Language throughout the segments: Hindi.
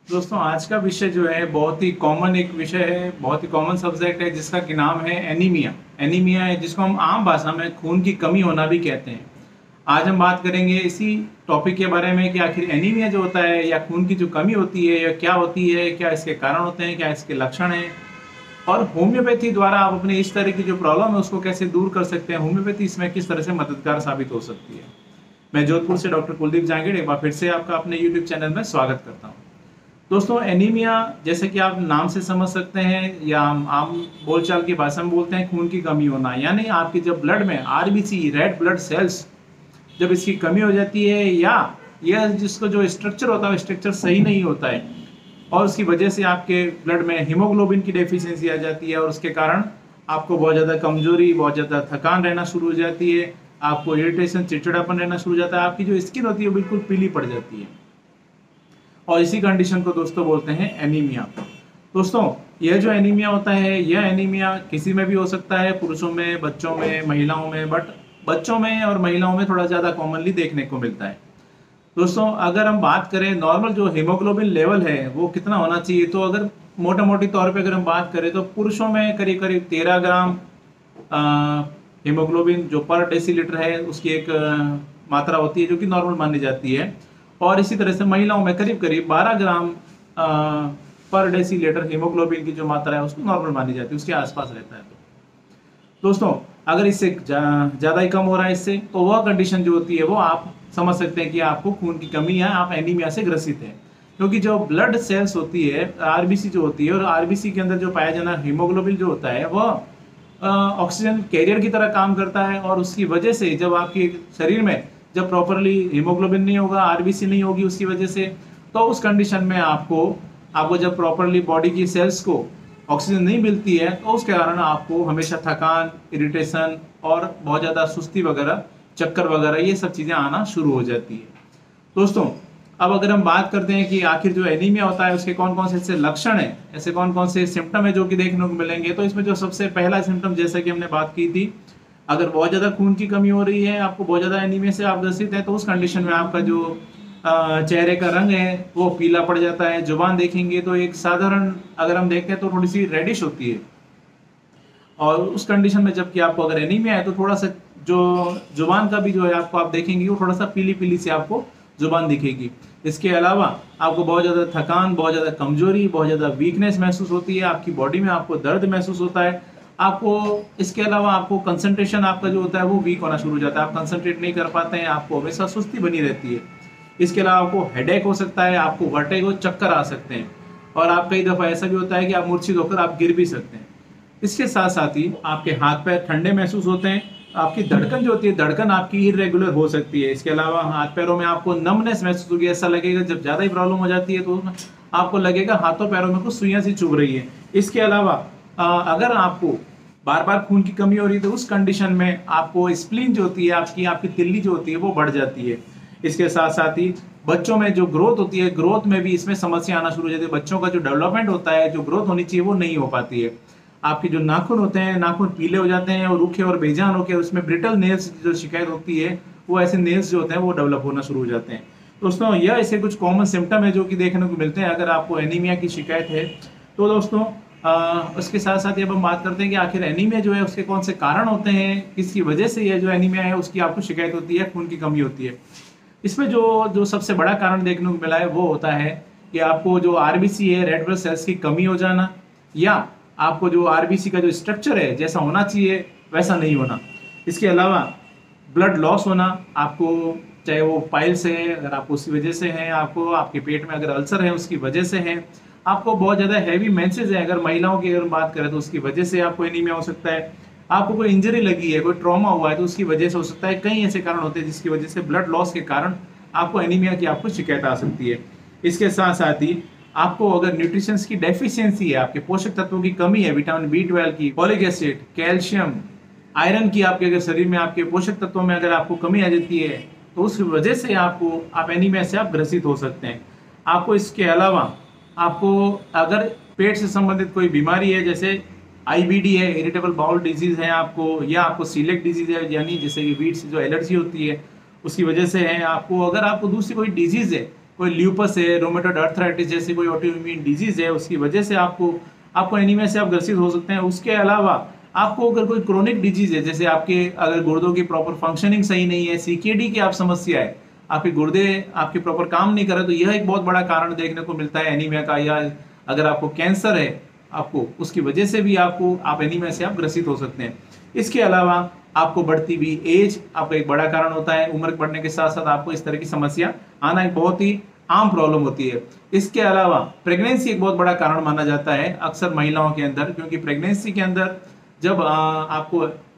दोस्तों आज का विषय जो है बहुत ही कॉमन एक विषय है, बहुत ही कॉमन सब्जेक्ट है जिसका कि नाम है एनीमिया। एनीमिया है जिसको हम आम भाषा में खून की कमी होना भी कहते हैं। आज हम बात करेंगे इसी टॉपिक के बारे में कि आखिर एनीमिया जो होता है या खून की जो कमी होती है या क्या होती है, क्या इसके कारण होते हैं, क्या इसके लक्षण हैं और होम्योपैथी द्वारा आप अपने इस तरह की जो प्रॉब्लम है उसको कैसे दूर कर सकते हैं। होम्योपैथी इसमें किस तरह से मददगार साबित हो सकती है। मैं जोधपुर से डॉक्टर कुलदीप जांगीड़ एक बार फिर से आपका अपने यूट्यूब चैनल में स्वागत करता हूँ। दोस्तों एनीमिया जैसे कि आप नाम से समझ सकते हैं या हम आम बोलचाल की भाषा में बोलते हैं खून की कमी होना, यानी आपके जब ब्लड में आरबीसी रेड ब्लड सेल्स जब इसकी कमी हो जाती है या यह जिसको जो स्ट्रक्चर होता है स्ट्रक्चर सही नहीं होता है और उसकी वजह से आपके ब्लड में हीमोग्लोबिन की डेफिशिएंसी आ जाती है और उसके कारण आपको बहुत ज़्यादा कमजोरी, बहुत ज़्यादा थकान रहना शुरू हो जाती है, आपको इरिटेशन, चिड़चिड़ापन रहना शुरू हो जाता है, आपकी जो स्किन होती है वो बिल्कुल पीली पड़ जाती है और इसी कंडीशन को दोस्तों बोलते हैं एनीमिया। दोस्तों यह जो एनीमिया होता है यह एनीमिया किसी में भी हो सकता है, पुरुषों में, बच्चों में, महिलाओं में, बट बच्चों में और महिलाओं में थोड़ा ज़्यादा कॉमनली देखने को मिलता है। दोस्तों अगर हम बात करें नॉर्मल जो हीमोग्लोबिन लेवल है वो कितना होना चाहिए, तो अगर मोटा मोटी तौर पे अगर हम बात करें तो पुरुषों में करीब करीब 13 ग्राम हीमोग्लोबिन जो पर डेसीलीटर है उसकी एक मात्रा होती है जो कि नॉर्मल मानी जाती है और इसी तरह से महिलाओं में करीब करीब 12 ग्राम पर डेसीलीटर हीमोग्लोबिन की जो मात्रा है उसको नॉर्मल मानी जाती है, उसके आसपास रहता है। तो दोस्तों अगर इससे ज़्यादा ही कम हो रहा है इससे, तो वह कंडीशन जो होती है वो आप समझ सकते हैं कि आपको खून की कमी है, आप एनीमिया से ग्रसित हैं। क्योंकि जो ब्लड सेल्स होती है, आरबीसी जो होती है, और आरबीसी के अंदर जो पाया जाना हीमोग्लोबिन जो होता है वह ऑक्सीजन कैरियर की तरह काम करता है और उसकी वजह से जब आपके शरीर में जब प्रॉपरली हीमोग्लोबिन नहीं होगा, आरबीसी नहीं होगी उसकी वजह से, तो उस कंडीशन में आपको जब प्रॉपरली बॉडी की सेल्स को ऑक्सीजन नहीं मिलती है तो उसके कारण आपको हमेशा थकान, इरिटेशन और बहुत ज़्यादा सुस्ती वगैरह, चक्कर वगैरह ये सब चीज़ें आना शुरू हो जाती है। दोस्तों अब अगर हम बात करते हैं कि आखिर जो एनीमिया होता है उसके कौन कौन से ऐसे लक्षण हैं, ऐसे कौन कौन से सिम्टम है जो कि देखने को मिलेंगे, तो इसमें जो सबसे पहला सिम्टम जैसा कि हमने बात की थी, अगर बहुत ज़्यादा खून की कमी हो रही है, आपको बहुत ज़्यादा एनीमिया से आप ग्रसित है, तो उस कंडीशन में आपका जो चेहरे का रंग है वो पीला पड़ जाता है। जुबान देखेंगे तो एक साधारण अगर हम देखते हैं तो थोड़ी सी रेडिश होती है और उस कंडीशन में जबकि आपको अगर एनीमिया है तो थोड़ा सा जो जुबान का भी जो है आपको आप देखेंगे वो थोड़ा सा पीली पीली सी आपको जुबान दिखेगी। इसके अलावा आपको बहुत ज़्यादा थकान, बहुत ज़्यादा कमजोरी, बहुत ज़्यादा वीकनेस महसूस होती है, आपकी बॉडी में आपको दर्द महसूस होता है, आपको इसके अलावा आपको कंसंट्रेशन आपका जो होता है वो वीक होना शुरू हो जाता है, आप कंसंट्रेट नहीं कर पाते हैं, आपको हमेशा सुस्ती बनी रहती है। इसके अलावा आपको हेडेक हो सकता है, आपको वर्टिगो, चक्कर आ सकते हैं और आप कई दफ़ा ऐसा भी होता है कि आप मूर्छित होकर आप गिर भी सकते हैं। इसके साथ साथ ही आपके हाथ पैर ठंडे महसूस होते हैं, आपकी धड़कन जो होती है धड़कन आपकी इरेगुलर हो सकती है। इसके अलावा हाथ पैरों में आपको नमनेस महसूस होगी, ऐसा लगेगा जब ज़्यादा ही प्रॉब्लम हो जाती है तो आपको लगेगा हाथों पैरों में कुछ सुइयां सी चुभ रही है। इसके अलावा अगर आपको बार बार खून की कमी हो रही है तो उस कंडीशन में आपको स्प्लीन जो होती है, आपकी तिल्ली जो होती है वो बढ़ जाती है। इसके साथ साथ ही बच्चों में जो ग्रोथ होती है, ग्रोथ में भी इसमें समस्या आना शुरू हो जाती है। बच्चों का जो डेवलपमेंट होता है, जो ग्रोथ होनी चाहिए वो नहीं हो पाती है। आपके जो नाखून होते हैं, नाखून पीले हो जाते हैं और रूखे और बेजान होकर उसमें ब्रिटल नेल्स जो शिकायत होती है वो ऐसे नेल्स जो होते हैं वो डेवलप होना शुरू हो जाते हैं। दोस्तों यह ऐसे कुछ कॉमन सिम्टम है जो कि देखने को मिलते हैं अगर आपको एनीमिया की शिकायत है। तो दोस्तों उसके साथ साथ जब हम बात करते हैं कि आखिर एनीमिया जो है उसके कौन से कारण होते हैं, किसकी वजह से यह जो एनीमिया है उसकी आपको शिकायत होती है, खून की कमी होती है। इसमें जो जो सबसे बड़ा कारण देखने को मिला है वो होता है कि आपको जो आरबीसी है, रेड ब्लड सेल्स की कमी हो जाना, या आपको जो आरबीसी का जो स्ट्रक्चर है जैसा होना चाहिए वैसा नहीं होना। इसके अलावा ब्लड लॉस होना, आपको चाहे वो पाइल्स है अगर आपको उसकी वजह से है, आपको आपके पेट में अगर अल्सर है उसकी वजह से है, आपको बहुत ज़्यादा हैवी मेंसेस है अगर महिलाओं की अगर बात करें तो उसकी वजह से आपको एनीमिया हो सकता है, आपको कोई इंजरी लगी है, कोई ट्रॉमा हुआ है तो उसकी वजह से हो सकता है। कई ऐसे कारण होते हैं जिसकी वजह से ब्लड लॉस के कारण आपको एनीमिया की आपको शिकायत आ सकती है। इसके साथ साथ ही आपको अगर न्यूट्रिशन की डेफिशिएंसी है, आपके पोषक तत्वों की कमी है, विटामिन B12 की, फॉलिक एसिड, कैल्शियम, आयरन की, आपके अगर शरीर में आपके पोषक तत्वों में अगर आपको कमी आ जाती है तो उस वजह से आप एनीमिया से आप ग्रसित हो सकते हैं। आपको इसके अलावा आपको अगर पेट से संबंधित कोई बीमारी है, जैसे आईबीडी है, इरिटेबल बाउल डिजीज है आपको, या आपको सीलेक्ट डिजीज है यानी जैसे कि वीट से जो एलर्जी होती है उसकी वजह से है, आपको अगर आपको दूसरी कोई डिजीज है कोई ल्यूपस है, रोमेटॉइड अर्थराइटिस जैसी कोई ऑटोइम्यून डिजीज है, उसकी वजह से आपको एनीमिया से आप ग्रसित हो सकते हैं। उसके अलावा आपको अगर कोई क्रोनिक डिजीज है, जैसे आपके अगर गुर्दों की प्रॉपर फंक्शनिंग सही नहीं है, सीकेडी की आप समस्या है, आपके गुर्दे आपके प्रॉपर काम नहीं कर रहे, तो यह एक बहुत बड़ा कारण देखने को मिलता है एनीमिया का। या अगर आपको कैंसर है, आपको उसकी वजह से भी आप एनीमिया से आप ग्रसित हो सकते हैं। इसके अलावा आपको बढ़ती हुई एज आपका एक बड़ा कारण होता है। उम्र बढ़ने के साथ साथ आपको इस तरह की समस्या आना एक बहुत ही आम प्रॉब्लम होती है। इसके अलावा प्रेगनेंसी एक बहुत बड़ा कारण माना जाता है अक्सर महिलाओं के अंदर, क्योंकि प्रेगनेंसी के अंदर जब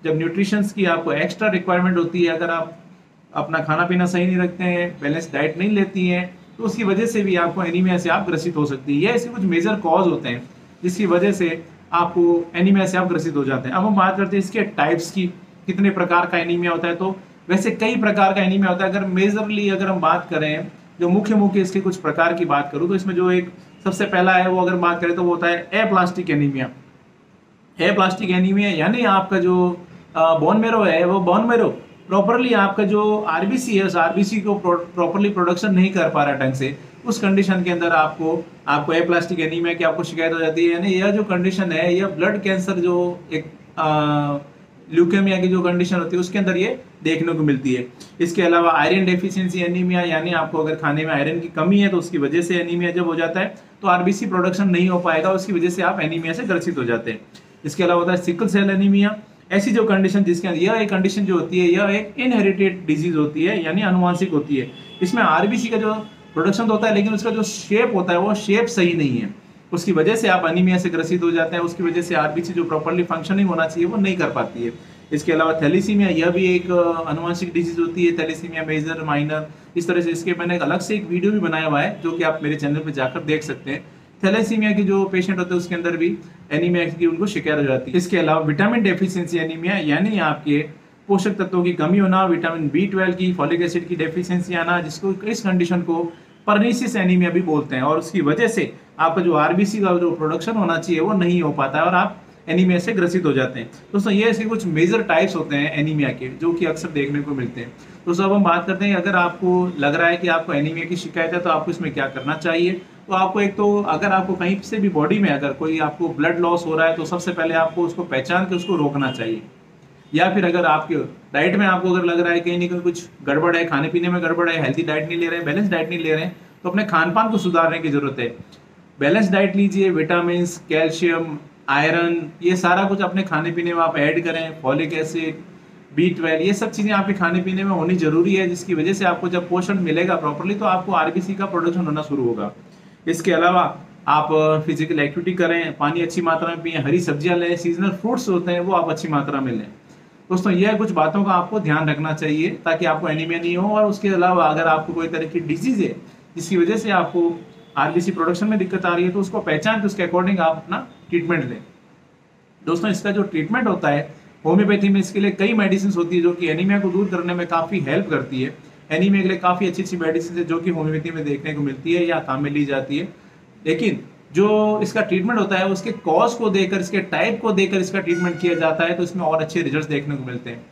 न्यूट्रिशंस की आपको एक्स्ट्रा रिक्वायरमेंट होती है, अगर आप अपना खाना पीना सही नहीं रखते हैं, बैलेंस डाइट नहीं लेती हैं, तो उसकी वजह से भी आपको एनीमिया से आप ग्रसित हो सकती है। ये ऐसे कुछ मेजर कॉज होते हैं जिसकी वजह से आपको एनीमिया से आप ग्रसित हो जाते हैं। अब हम बात करते हैं इसके टाइप्स की, कितने प्रकार का एनीमिया होता है। तो वैसे कई प्रकार का एनीमिया होता है। अगर मेजरली अगर हम बात करें, जो मुख्य इसके कुछ प्रकार की बात करूं, तो इसमें जो एक सबसे पहला है वो अगर बात करें तो वो होता है एप्लास्टिक एनीमिया। एप्लास्टिक एनीमिया यानी आपका जो बोन मेरो है, वो बोन मेरो प्रॉपरली आपका जो आरबीसी है, उस आरबीसी को प्रॉपरली प्रोडक्शन नहीं कर पा रहा ढंग से, उस कंडीशन के अंदर आपको एप्लास्टिक एनीमिया की आपको शिकायत हो जाती है। यानी यह जो कंडीशन है, यह ब्लड कैंसर जो एक ल्यूकेमिया की जो कंडीशन होती है उसके अंदर ये देखने को मिलती है। इसके अलावा आयरन डेफिशिएंसी एनीमिया, यानी आपको अगर खाने में आयरन की कमी है तो उसकी वजह से एनीमिया जब हो जाता है तो आरबीसी प्रोडक्शन नहीं हो पाएगा, उसकी वजह से आप एनीमिया से ग्रसित हो जाते हैं। इसके अलावा होता है सिकल सेल एनीमिया। ऐसी जो कंडीशन जिसके अंदर यह एक कंडीशन जो होती है, यह एक इनहेरिटेड डिजीज होती है, यानी अनुवांशिक होती है। इसमें आरबीसी का जो प्रोडक्शन होता है, लेकिन उसका जो शेप होता है वो शेप सही नहीं है, उसकी वजह से आप एनीमिया से ग्रसित हो जाते हैं। उसकी वजह से आरबीसी जो प्रॉपर्ली फंक्शनिंग होना चाहिए वो नहीं कर पाती है। इसके अलावा थैलेसीमिया, यह भी एक अनुवांशिक डिजीज होती है। थैलेसीमिया मेजर, माइनर, इस तरह से इसके मैंने अलग से एक वीडियो भी बनाया हुआ है जो कि आप मेरे चैनल पर जाकर देख सकते हैं। थैलेसीमिया की जो पेशेंट होते हैं उसके अंदर भी एनीमिया की उनको शिकायत हो जाती है। इसके अलावा विटामिन डेफिशिएंसी एनीमिया, यानी आपके पोषक तत्वों की कमी होना, विटामिन B12 की, फॉलिक एसिड की डेफिशिएंसी आना, जिसको इस कंडीशन को परनीसिस एनीमिया भी बोलते हैं। और उसकी वजह से आपका जो आरबीसी का जो प्रोडक्शन होना चाहिए वो नहीं हो पाता है और आप एनीमिया से ग्रसित हो जाते हैं। दोस्तों ये ऐसे कुछ मेजर टाइप्स होते हैं एनीमिया के जो कि अक्सर देखने को मिलते हैं। दोस्तों अब हम बात करते हैं, अगर आपको लग रहा है कि आपको एनीमिया की शिकायत है तो आपको इसमें क्या करना चाहिए। तो आपको एक तो अगर आपको कहीं से भी बॉडी में अगर कोई आपको ब्लड लॉस हो रहा है तो सबसे पहले आपको उसको पहचान के उसको रोकना चाहिए। या फिर अगर आपके डाइट में आपको अगर लग रहा है कहीं ना कहीं कुछ गड़बड़ है, खाने पीने में गड़बड़ है, हेल्थी डाइट नहीं ले रहे हैं, बैलेंस डाइट नहीं ले रहे हैं, तो अपने खान पान को सुधारने की जरूरत है। बैलेंस डाइट लीजिए, विटामिन, कैल्शियम, आयरन, ये सारा कुछ अपने खाने पीने में आप ऐड करें। फॉलिक एसिड, B12, ये सब चीज़ें आपके खाने पीने में होनी जरूरी है, जिसकी वजह से आपको जब पोषण मिलेगा प्रॉपरली तो आपको आरबीसी का प्रोडक्शन होना शुरू होगा। इसके अलावा आप फिजिकल एक्टिविटी करें, पानी अच्छी मात्रा में पिएं, हरी सब्जियां लें, सीजनल फ्रूट्स होते हैं वो आप अच्छी मात्रा में लें। दोस्तों यह कुछ बातों का आपको ध्यान रखना चाहिए ताकि आपको एनीमिया नहीं हो। और उसके अलावा अगर आपको कोई तरह की डिजीज है जिसकी वजह से आपको आरबीसी प्रोडक्शन में दिक्कत आ रही है तो उसको पहचान के उसके अकॉर्डिंग आप अपना ट्रीटमेंट लें। दोस्तों इसका जो ट्रीटमेंट होता है होम्योपैथी में, इसके लिए कई मेडिसिन होती है जो कि एनीमिया को दूर करने में काफ़ी हेल्प करती है। एनीमिया के लिए काफ़ी अच्छी अच्छी मेडिसिन है जो कि होम्योपैथी में देखने को मिलती है या काम में ली जाती है। लेकिन जो इसका ट्रीटमेंट होता है उसके कॉज को देकर, इसके टाइप को देकर इसका ट्रीटमेंट किया जाता है, तो इसमें और अच्छे रिजल्ट देखने को मिलते हैं।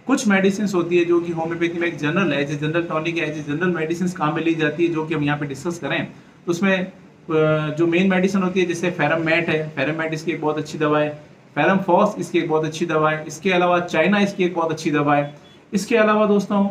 कुछ मेडिसिन होती है जो कि होम्योपैथी में एक जनरल है, जनरल टॉनिक है, जनरल मेडिसिन काम में ली जाती है, जो कि हम यहाँ पे डिस्कस करें तो उसमें जो मेन मेडिसिन होती है जैसे फेरमैट है, फेरमैट इसकी एक बहुत अच्छी दवा है। फेरम फॉस इसकी एक बहुत अच्छी दवा है। इसके अलावा चाइना इसकी एक बहुत अच्छी दवा है। इसके अलावा दोस्तों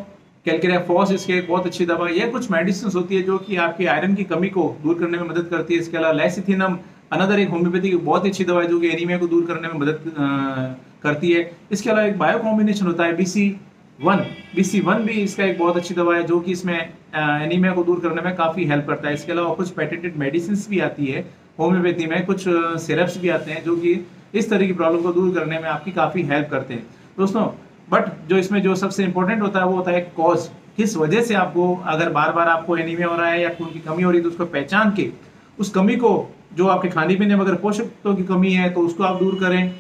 कैल्केरिया फॉस इसकी एक बहुत अच्छी दवा है। ये कुछ मेडिसिन होती है जो कि आपकी आयरन की कमी को दूर करने में मदद करती है। इसके अलावा लेसिथिनम अनदर एक होम्योपैथी की बहुत अच्छी दवा है जो कि एनीमिया को दूर करने में मदद करती है। इसके अलावा एक बायो कॉम्बिनेशन होता है BC1 भी इसका एक बहुत अच्छी दवा है जो कि इसमें एनीमिया को दूर करने में काफ़ी हेल्प करता है। इसके अलावा कुछ पेटेंटेड मेडिसिन भी आती है होम्योपैथी में, कुछ सिरप्स भी आते हैं जो कि इस तरह की प्रॉब्लम को दूर करने में आपकी काफ़ी हेल्प करते हैं दोस्तों। बट जो इसमें जो सबसे इंपॉर्टेंट होता है वो होता है कॉज, किस वजह से आपको अगर बार बार आपको एनीमिया हो रहा है या खून की कमी हो रही है तो उसको पहचान के उस कमी को, जो आपके खाने पीने में अगर पोषक तत्वों की कमी है तो उसको आप दूर करें।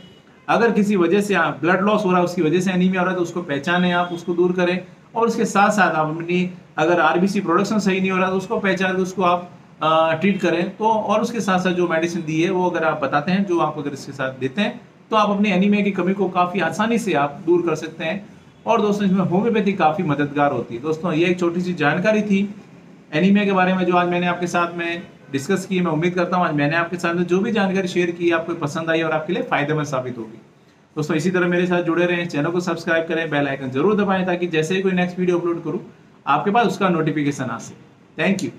अगर किसी वजह से आप ब्लड लॉस हो रहा है, उसकी वजह से एनीमिया हो रहा है तो उसको पहचानें, आप उसको दूर करें। और उसके साथ साथ आप अपनी अगर आरबीसी प्रोडक्शन सही नहीं हो रहा तो उसको पहचान के उसको आप ट्रीट करें। तो और उसके साथ साथ जो मेडिसिन दी है वो अगर आप बताते हैं, जो आप अगर इसके साथ देते हैं तो आप अपनी एनीमिया की कमी को काफ़ी आसानी से आप दूर कर सकते हैं। और दोस्तों इसमें होम्योपैथी काफ़ी मददगार होती है। दोस्तों ये एक छोटी सी जानकारी थी एनीमिया के बारे में जो आज मैंने आपके साथ में डिस्कस की, मैं उम्मीद करता हूँ आज मैंने आपके साथ में जो भी जानकारी शेयर की आपको पसंद आई और आपके लिए फायदेमंद साबित होगी। दोस्तों इसी तरह मेरे साथ जुड़े रहें, चैनल को सब्सक्राइब करें, बेल आइकन जरूर दबाएं ताकि जैसे ही कोई नेक्स्ट वीडियो अपलोड करूँ आपके पास उसका नोटिफिकेशन आ सके। Thank you.